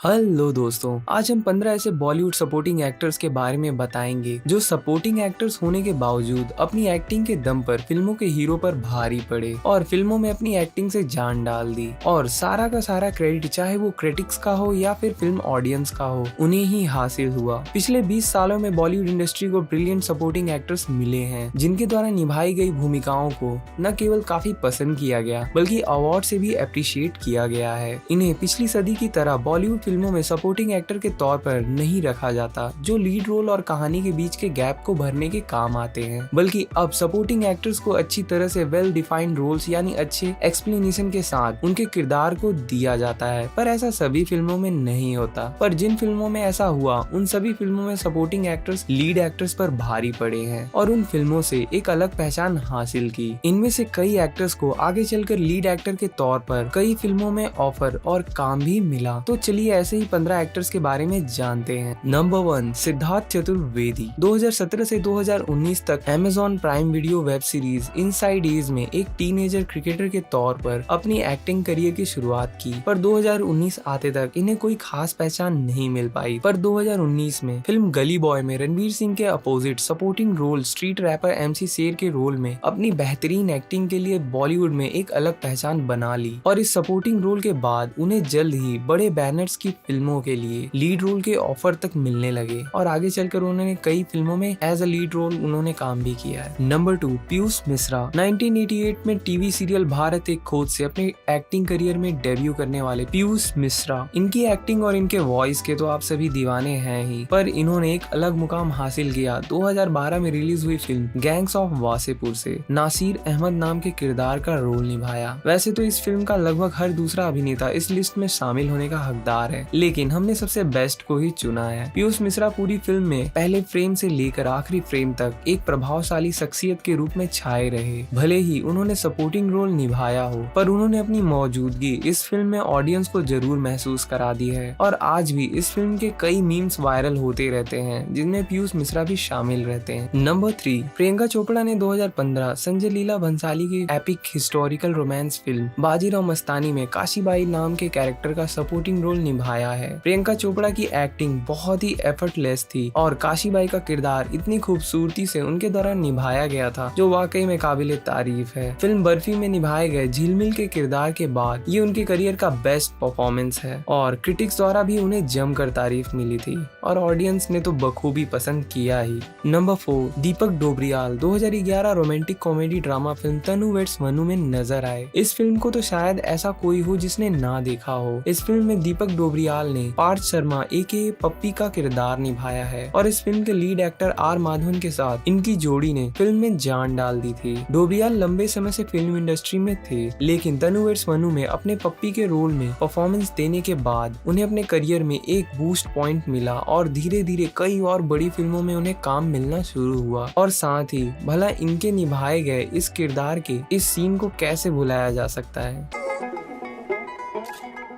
Hello दोस्तों, आज हम 15 ऐसे बॉलीवुड सपोर्टिंग एक्टर्स के बारे में बताएंगे जो सपोर्टिंग एक्टर्स होने के बावजूद अपनी एक्टिंग के दम पर फिल्मों के हीरो पर भारी पड़े और फिल्मों में अपनी एक्टिंग से जान डाल दी और सारा का सारा क्रेडिट चाहे वो क्रिटिक्स का हो या फिर फिल्म ऑडियंस का हो उन्हें ही हासिल हुआ। पिछले 20 सालों में बॉलीवुड इंडस्ट्री को ब्रिलियंट सपोर्टिंग एक्टर्स मिले हैं जिनके द्वारा निभाई गई भूमिकाओं को न केवल काफी पसंद किया गया बल्कि अवार्ड से भी अप्रिशिएट किया गया है। इन्हें पिछली सदी की तरह बॉलीवुड फिल्मों में सपोर्टिंग एक्टर के तौर पर नहीं रखा जाता जो लीड रोल और कहानी के बीच के गैप को भरने के काम आते हैं, बल्कि अब सपोर्टिंग एक्टर्स को अच्छी तरह से वेल डिफाइंड रोल्स यानी अच्छे एक्सप्लेनेशन के साथ उनके किरदार को दिया जाता है। पर ऐसा सभी फिल्मों में नहीं होता, पर जिन फिल्मों में ऐसा हुआ उन सभी फिल्मों में सपोर्टिंग एक्टर्स लीड एक्टर्स पर भारी पड़े हैं और उन फिल्मों से एक अलग पहचान हासिल की। इनमें से कई एक्टर्स को आगे चलकर लीड एक्टर के तौर पर कई फिल्मों में ऑफर और काम भी मिला। तो चलिए ऐसे ही 15 एक्टर्स के बारे में जानते हैं। नंबर 1, सिद्धार्थ चतुर्वेदी। 2017 से 2019 तक Amazon Prime Video web series Inside Edge में एक टीनेजर क्रिकेटर के तौर पर अपनी एक्टिंग करियर की शुरुआत की, पर 2019 आते तक इन्हें कोई खास पहचान नहीं मिल पाई। पर 2019 में फिल्म गली बॉय में रणवीर सिंह के opposite supporting role street rapper MC Sher के रोल में अपनी बेहतरीन एक्टिंग के लिए बॉलीवुड में एक अलग पहचान बना ली और इस सपोर्टिंग रोल के बाद उन्हें जल्द ही बड़े बैनर्स की फिल्मों के लिए लीड रोल के ऑफर तक मिलने लगे और आगे चलकर उन्होंने कई फिल्मों में एज अ लीड रोल उन्होंने काम भी किया है। नंबर 2, पीयूष मिश्रा। 1988 में टीवी सीरियल भारत एक खोज से अपने एक्टिंग करियर में डेब्यू करने वाले पीयूष मिश्रा, इनकी एक्टिंग और इनके वॉइस के तो आप सभी दीवाने हैं ही, पर इन्होंने एक अलग मुकाम हासिल किया 2012 में रिलीज हुई फिल्म गैंग्स ऑफ वासेपुर से नासिर अहमद नाम के किरदार का रोल निभाया। वैसे तो इस फिल्म का लगभग हर दूसरा अभिनेता इस लिस्ट में शामिल होने का हकदार है, लेकिन हमने सबसे बेस्ट को ही चुना है। पीयूष मिश्रा पूरी फिल्म में पहले फ्रेम से लेकर आखिरी फ्रेम तक एक प्रभावशाली शख्सियत के रूप में छाए रहे। भले ही उन्होंने सपोर्टिंग रोल निभाया हो, पर उन्होंने अपनी मौजूदगी इस फिल्म में ऑडियंस को जरूर महसूस करा दी है और आज भी इस फिल्म के कई मीम्स वायरल होते रहते हैं जिनमें पीयूष मिश्रा भी शामिल रहते हैं। नंबर 3, प्रियंका चोपड़ा ने 2015 संजय लीला भंसाली की epic historical romance film Bajirao Mastani में काशीबाई नाम के कैरेक्टर का सपोर्टिंग रोल निभाया है। प्रियंका चोपड़ा की एक्टिंग बहुत ही एफर्टलेस थी और काशीबाई का किरदार इतनी खूबसूरती से उनके द्वारा निभाया गया था जो वाकई में काबिले तारीफ है। फिल्म बर्फी में निभाए गए झिलमिल के किरदार के बाद ये उनके करियर का बेस्ट परफॉर्मेंस है और क्रिटिक्स द्वारा भी उन्हें जमकर तारीफ मिली थी और ऑडियंस ने तो बखूबी पसंद किया ही। Number 4, Deepak Dobriyal. 2011 romantic comedy drama film Tanu weds Manu में नजर आए। इस फिल्म को तो शायद ऐसा कोई हो जिसने ना देखा हो। इस फिल्म में दीपक डोबरियाल ने पार्थ शर्मा एके पप्पी का किरदार निभाया है और इस फिल्म के लीड एक्टर R माधवन के साथ इनकी जोड़ी ने फिल्म में जान डाल दी थी। डोबरियाल लंबे समय से फिल्म इंडस्ट्री में थे, लेकिन तनु वेड्स मनु में अपने पप्पी के रोल में परफॉर्मेंस देने के बाद उन्हें अपने करियर में एक बूस्ट पॉइंट मिला और धीरे धीरे कई और बड़ी फिल्मों में उन्हें काम मिलना शुरू हुआ और साथ ही भला इनके निभाए गए इस किरदार के इस सीन को कैसे भुलाया जा सकता है।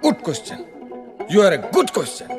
Good question. You are a good question.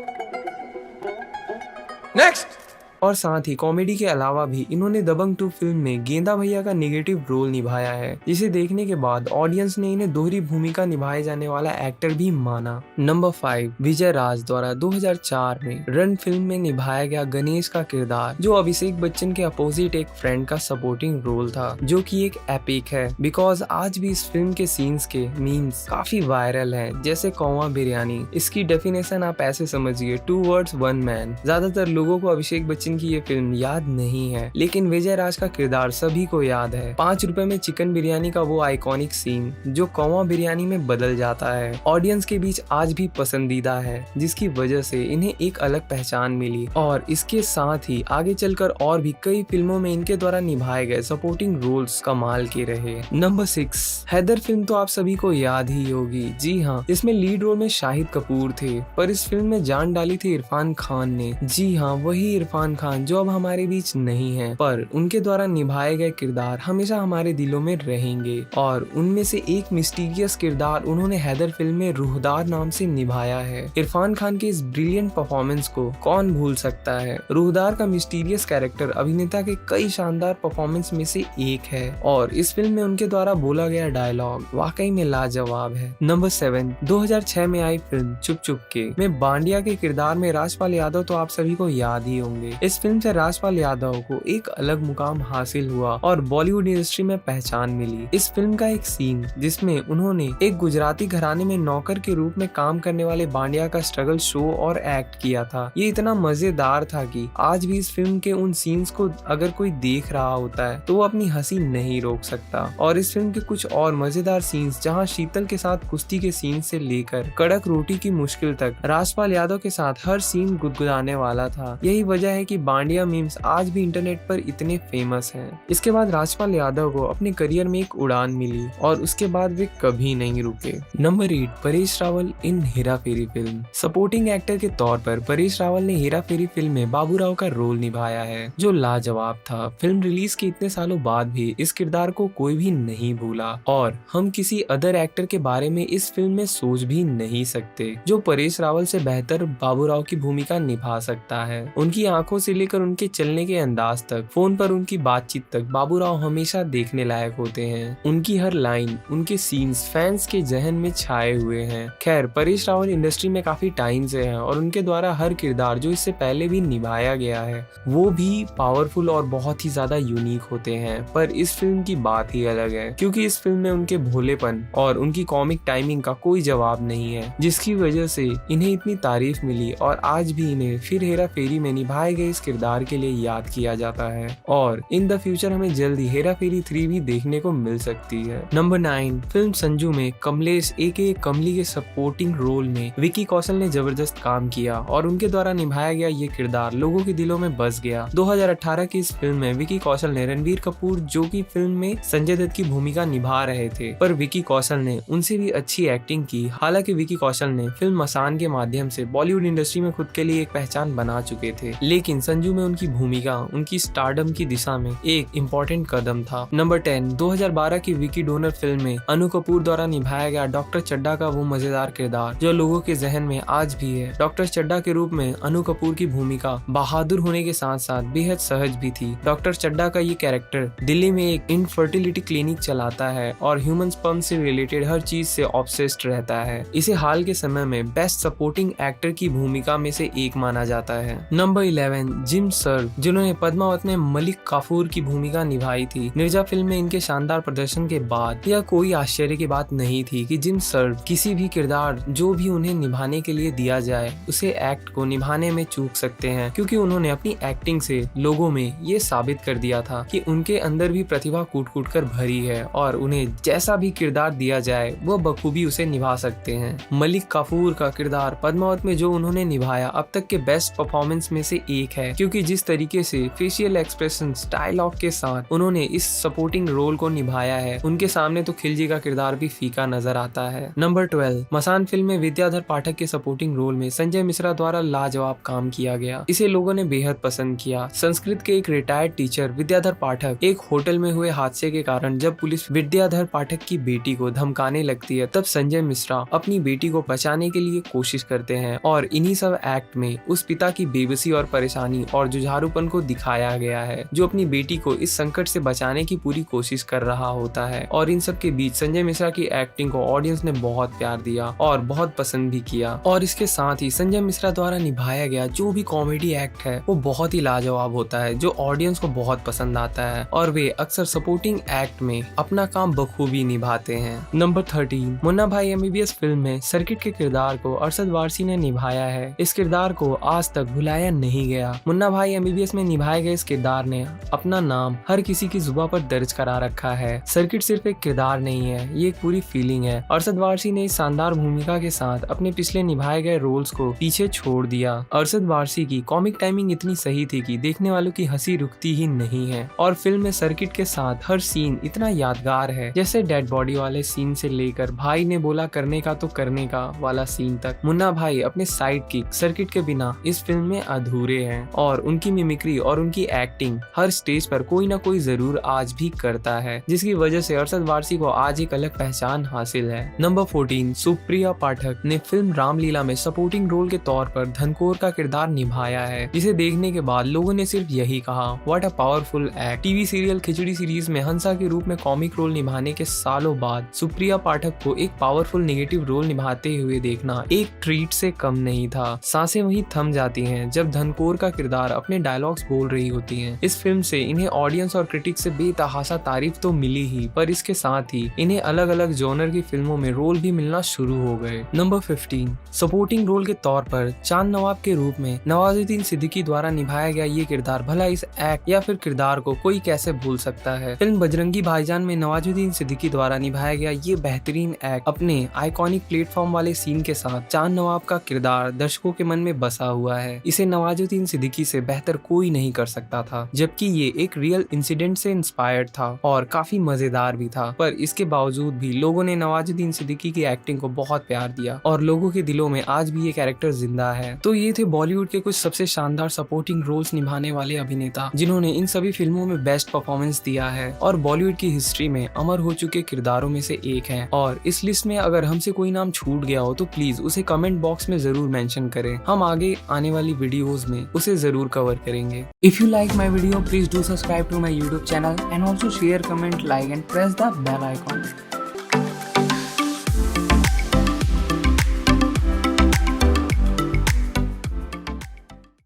Next. और साथ ही कॉमेडी के अलावा भी इन्होंने दबंग 2 फिल्म में गेंदा भैया का नेगेटिव रोल निभाया है, जिसे देखने के बाद ऑडियंस ने इन्हें दोहरी भूमिका निभाए जाने वाला एक्टर भी माना। नंबर 5, विजय राज द्वारा 2004 में रन फिल्म में निभाया गया गणेश का किरदार जो अभिषेक बच्चन के अपोजिट एक फ्रेंड का सपोर्टिंग रोल था, जो कि एक एपिक है बिकॉज आज भी इस फिल्म के सीन्स के मीम्स काफी वायरल हैं, जैसे कौवा बिरयानी। इसकी डेफिनेशन आप ऐसे समझिए 2 words 1 man। ज्यादातर लोगों को अभिषेक बच्चन की ये फिल्म याद नहीं है, लेकिन विजय राज का किरदार सभी को याद है। 5 रुपए में चिकन बिरयानी का वो आइकॉनिक सीन जो कौवा बिरयानी में बदल जाता है ऑडियंस के बीच आज भी पसंदीदा है, जिसकी वजह से इन्हें एक अलग पहचान मिली और इसके साथ ही आगे चलकर और भी कई फिल्मों में इनके द्वारा निभाए गए सपोर्टिंग रोल्स कमाल के रहे। नंबर 6, हैदर फिल्म तो आप सभी को याद ही होगी। जी हाँ, इसमें लीड रोल में शाहिद कपूर थे, पर इस फिल्म में जान डाली थी इरफान खान ने। जी हाँ, वही इरफान खान जो अब हमारे बीच नहीं है, पर उनके द्वारा निभाए गए किरदार हमेशा हमारे दिलों में रहेंगे। और उनमें से एक मिस्टीरियस किरदार उन्होंने हैदर फिल्म में रूहदार नाम से निभाया है। इरफान खान के इस ब्रिलियंट परफॉर्मेंस को कौन भूल सकता है। रूहदार का मिस्टीरियस कैरेक्टर अभिनेता के कई शानदार परफॉर्मेंस में से एक है और इस फिल्म में उनके द्वारा बोला गया डायलॉग वाकई में लाजवाब है। नंबर 7, 2006 में आई फिल्म चुप चुप के में बांडिया के किरदार में राजपाल यादव तो आप सभी को याद ही होंगे। इस फिल्म से राजपाल यादव को एक अलग मुकाम हासिल हुआ और बॉलीवुड इंडस्ट्री में पहचान मिली। इस फिल्म का एक सीन जिसमें उन्होंने एक गुजराती घराने में नौकर के रूप में काम करने वाले बांडिया का स्ट्रगल शो और एक्ट किया था। ये इतना मजेदार था कि आज भी इस फिल्म के उन सीन्स को अगर कोई देख रहा होता है तो वो अपनी हंसी नहीं रोक सकता। और इस फिल्म के कुछ और मजेदार सीन्स जहां शीतल के साथ कुश्ती के सीन से लेकर कड़क रोटी की मुश्किल तक राजपाल यादव के साथ हर सीन गुदगुदाने वाला था। यही वजह है कि बांडिया मीम्स आज भी इंटरनेट पर इतने फेमस हैं। इसके बाद राजपाल यादव को अपने करियर में एक उड़ान मिली और उसके बाद वे कभी नहीं रुके। नंबर 8, परेश रावल इन हेरा फेरी फिल्म। सपोर्टिंग एक्टर के तौर पर परेश रावल ने हेरा फेरी फिल्म में बाबूराव का रोल निभाया है जो लाजवाब था। फिल्म रिलीज के इतने सालों बाद भी इस किरदार को कोई भी नहीं भूला और हम किसी अदर एक्टर के बारे में इस फिल्म में सोच भी नहीं सकते जो परेश रावल से बेहतर बाबूराव की भूमिका निभा सकता है। उनकी आंखों से लेकर उनके चलने के अंदाज तक, फोन पर उनकी बातचीत तक बाबूराव हमेशा देखने लायक होते हैं। उनकी हर लाइन, उनके सीन्स फैंस के जहन में छाए हुए हैं। खैर, परेश रावल इंडस्ट्री में काफी टाइम से हैं और उनके द्वारा हर किरदार जो इससे पहले भी निभाया गया है वो भी पावरफुल और बहुत ही ज्यादा यूनिक होते हैं। पर इस फिल्म की बात ही अलग है क्योंकि इस फिल्म में उनके भोलेपन और उनकी कॉमिक टाइमिंग का कोई जवाब नहीं है, जिसकी वजह से इन्हें इतनी तारीफ मिली और आज भी इन्हें फिर हेरा फेरी में निभाए गए इस किरदार के लिए याद किया जाता है। और इन द फ्यूचर हमें जल्दी हेरा फेरी 3 भी देखने को मिल सकती है। नंबर 9, फिल्म संजू में कमलेश एके कमली के सपोर्टिंग रोल में विकी कौशल ने जबरदस्त काम किया और उनके द्वारा निभाया गया ये किरदार लोगों के दिलों में बस गया। 2018 की इस फिल्म में विकी कौशल ने रणबीर कपूर जो की फिल्म में संजय दत्त की भूमिका निभा रहे थे, पर विकी कौशल ने उनसे भी अच्छी एक्टिंग की। हालांकि विकी कौशल ने फिल्म मसान के माध्यम से बॉलीवुड इंडस्ट्री में खुद के लिए एक पहचान बना चुके थे, लेकिन संजू में उनकी भूमिका उनकी स्टारडम की दिशा में एक इम्पोर्टेंट कदम था। नंबर 10, 2012 की विकी डोनर फिल्म में अनु कपूर द्वारा निभाया गया डॉक्टर चड्ढा का वो मजेदार किरदार जो लोगों के जहन में आज भी है। डॉक्टर चड्ढा के रूप में अनु कपूर की भूमिका बहादुर होने के साथ साथ बेहद सहज भी थी। डॉक्टर चड्ढा का ये कैरेक्टर दिल्ली में एक इनफर्टिलिटी क्लिनिक चलाता है और ह्यूमन स्पर्म से रिलेटेड हर चीज से ऑब्सेस्ड रहता है। इसे हाल के समय में बेस्ट सपोर्टिंग एक्टर की भूमिका में से एक माना जाता है। नंबर 11, जिम सर्व जिन्होंने पद्मावत में मलिक काफूर की भूमिका निभाई थी। मिर्जा फिल्म में इनके शानदार प्रदर्शन के बाद यह कोई आश्चर्य की बात नहीं थी कि जिम सर्व किसी भी किरदार जो भी उन्हें निभाने के लिए दिया जाए उसे एक्ट को निभाने में चूक सकते हैं, क्योंकि उन्होंने अपनी एक्टिंग से लोगों में ये साबित कर दिया था कि उनके अंदर भी प्रतिभा कूट कूट कर भरी है और उन्हें जैसा भी किरदार दिया जाए वो बखूबी उसे निभा सकते हैं। मलिक काफूर का किरदार पद्मावत में जो उन्होंने निभाया अब तक के बेस्ट परफॉर्मेंस में से एक है, क्योंकि जिस तरीके से फेशियल एक्सप्रेशन डायलॉग के साथ उन्होंने इस सपोर्टिंग रोल को निभाया है, उनके सामने तो खिलजी का किरदार भी फीका नजर आता है। नंबर 12, मसान फिल्म में विद्याधर पाठक के सपोर्टिंग रोल में संजय मिश्रा द्वारा लाजवाब काम किया गया। इसे लोगों ने बेहद पसंद किया। संस्कृत के एक रिटायर्ड टीचर विद्याधर पाठक एक होटल में हुए हादसे के कारण जब पुलिस विद्याधर पाठक की बेटी को धमकाने लगती है, तब संजय मिश्रा अपनी बेटी को बचाने के लिए कोशिश करते हैं और इन्हीं सब एक्ट में उस पिता की बेबसी और परेशानी और जुझारूपन को दिखाया गया है जो अपनी बेटी को इस संकट से बचाने की पूरी कोशिश कर रहा होता है। और इन सब के बीच संजय मिश्रा की एक्टिंग को ऑडियंस ने बहुत प्यार दिया और बहुत पसंद भी किया। और इसके साथ ही संजय मिश्रा द्वारा निभाया गया जो भी कॉमेडी एक्ट है वो बहुत ही लाजवाब होता है जो ऑडियंस को बहुत पसंद आता है और वे अक्सर सपोर्टिंग एक्ट में अपना काम बखूबी निभाते हैं। नंबर 13, मुन्ना भाई MBBS फिल्म में सर्किट के किरदार को अरशद वारसी ने निभाया है। इस किरदार को आज तक भुलाया नहीं गया। मुन्ना भाई MBBS में निभाए गए इस किरदार ने अपना नाम हर किसी की जुबान पर दर्ज करा रखा है। सर्किट सिर्फ एक किरदार नहीं है, ये एक पूरी फीलिंग है। अरशद वारसी ने इस शानदार भूमिका के साथ अपने पिछले निभाए गए रोल्स को पीछे छोड़ दिया। अरशद वारसी की कॉमिक टाइमिंग इतनी सही थी कि देखने वालों की हंसी रुकती ही नहीं है और फिल्म में सर्किट के साथ हर सीन इतना यादगार है, जैसे डेड बॉडी वाले सीन से लेकर भाई ने बोला करने का तो करने का वाला सीन तक। मुन्ना भाई अपने साइड किक सर्किट के बिना इस फिल्म में अधूरे हैं। और उनकी मिमिक्री और उनकी एक्टिंग हर स्टेज पर कोई ना कोई जरूर आज भी करता है, जिसकी वजह से अरशद वारसी को आज एक अलग पहचान हासिल है। नंबर 14, सुप्रिया पाठक ने फिल्म रामलीला में सपोर्टिंग रोल के तौर पर धनकोर का किरदार निभाया है, जिसे देखने के बाद लोगों ने सिर्फ यही कहा, what a powerful act. TV serial khichdi series में हंसा के रूप में कॉमिक रोल निभाने के सालों बाद सुप्रिया पाठक को एक पावरफुल नेगेटिव रोल निभाते हुए देखना एक ट्रीट से कम नहीं था। सांसें वहीं थम जाती हैं जब धनकोर का किरदार अपने डायलॉग्स बोल रही होती हैं। इस फिल्म से इन्हें ऑडियंस और क्रिटिक्स से बेतहाशा तारीफ तो मिली ही, पर इसके साथ ही इन्हें अलग अलग जॉनर की फिल्मों में रोल भी मिलना शुरू हो गए। नंबर 15, सपोर्टिंग रोल के तौर पर चांद नवाब के रूप में नवाजुद्दीन सिद्दीकी द्वारा निभाया गया ये किरदार, भला इस एक्ट या फिर किरदार को कोई कैसे भूल सकता है। फिल्म बजरंगी भाईजान में नवाजुद्दीन सिद्दीकी द्वारा निभाया गया ये बेहतरीन एक्ट अपने आइकॉनिक प्लेटफॉर्म वाले सीन के साथ चांद नवाब का किरदार दर्शकों के मन में बसा हुआ है। इसे नवाजुद्दीन सिद्दीकी से बेहतर कोई नहीं कर सकता था, जबकि ये एक रियल इंसिडेंट से इंस्पायर्ड था और काफी मजेदार भी था। पर इसके बावजूद भी लोगों ने नवाजुद्दीन सिद्दीकी की एक्टिंग को बहुत प्यार दिया और लोगों के दिलों में आज भी ये कैरेक्टर जिंदा है। तो ये थे बॉलीवुड के कुछ सबसे शानदार सपोर्टिंग रोल्स निभाने वाले अभिनेता, जिन्होंने इन सभी फिल्मों में बेस्ट परफॉर्मेंस दिया है और बॉलीवुड की हिस्ट्री में अमर हो चुके किरदारों में से एक है। और इस लिस्ट में अगर हमसे कोई नाम छूट गया हो तो प्लीज उसे कमेंट बॉक्स में जरूर मेंशन करें, हम आगे आने वाली वीडियोस में उसे जरूर कवर करेंगे। If you like my video, please do subscribe to my YouTube channel and also share, comment, like and press the bell icon.